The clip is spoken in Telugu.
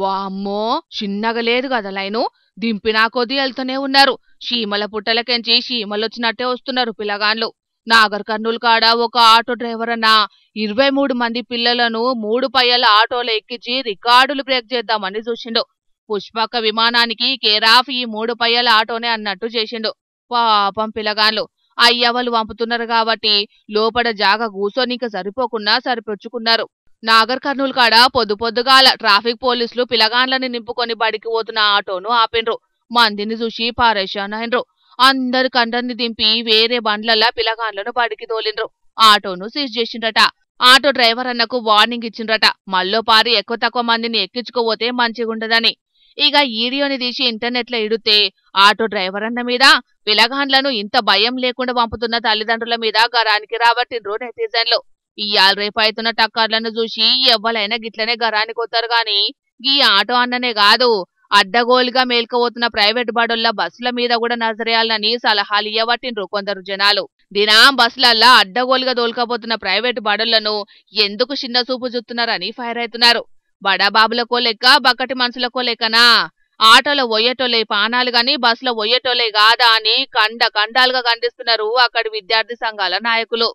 వామ్మో చిన్నగా లేదు కదా లైను. దింపినా కొద్దీ వెళ్తూనే ఉన్నారు. చీమల పుట్టలకెంచి చీమలొచ్చినట్టే వస్తున్నారు పిల్లగాండ్లు. నాగర్ కర్నూల్ కాడ ఒక ఆటో డ్రైవర్ అన్న 23 మంది పిల్లలను 3 పయ్యల ఆటోలో ఎక్కించి రికార్డులు బ్రేక్ చేద్దామని చూసిండు. పుష్పక విమానానికి కేరాఫ్ ఈ 3 పయ్యల ఆటోనే అన్నట్టు చేసిండు. పాపం పిల్లగాండ్లు అయ్యవలు పంపుతున్నారు కాబట్టి లోపల జాగ కూసోనిక సరిపోకుండా సరిపొచ్చుకున్నారు. నాగర్ కర్నూల్ కాడ పొద్దుగాల ట్రాఫిక్ పోలీసులు పిలగాండ్లని నింపుకొని బడికి పోతున్న ఆటోను ఆపిండ్రు. మందిని చూసి పారేషాన్ అయినరు. అందరికందరిని దింపి వేరే బండ్లల్లా పిలగాండ్లను బడికి తోలిండ్రు. ఆటోను సీజ్ చేసిండ్రట. ఆటో డ్రైవర్ అన్నకు వార్నింగ్ ఇచ్చిండ్రట. మళ్ళో పారి ఎక్కువ తక్కువ మందిని ఎక్కించుకోపోతే మంచిగుండదని. ఇక ఈడియోని తీసి ఇంటర్నెట్ లో ఇడితే ఆటో డ్రైవర్ అన్న మీద, పిలగాండ్లను ఇంత భయం లేకుండా పంపుతున్న తల్లిదండ్రుల మీద గరానికి రాబట్టిండ్రు నెటిజన్లు. ఇయ్యాల రేపు అవుతున్న టక్కర్లను చూసి ఎవ్వలైనా గిట్లనే గరానికి వస్తారు గాని గీ ఆటో అన్ననే కాదు, అడ్డగోలుగా మేల్కపోతున్న ప్రైవేట్ బడుల్ల బస్సుల మీద కూడా నజరేయాలని సలహాలు ఇయ్యబట్టిండ్రు కొందరు జనాలు. దినాం బస్సులల్లా అడ్డగోలుగా దోల్కపోతున్న ప్రైవేట్ బడులను ఎందుకు చిన్న చూపు చూస్తున్నారని ఫైర్ అవుతున్నారు. బడాబాబులకో లెక్క బక్కటి మనుషులకో లెక్కనా? ఆటోలో పోయేటోలే పానాలు గాని బస్సులో పోయేటోలే కాదా అని కండాలుగా ఖండిస్తున్నారు అక్కడి విద్యార్థి సంఘాల నాయకులు.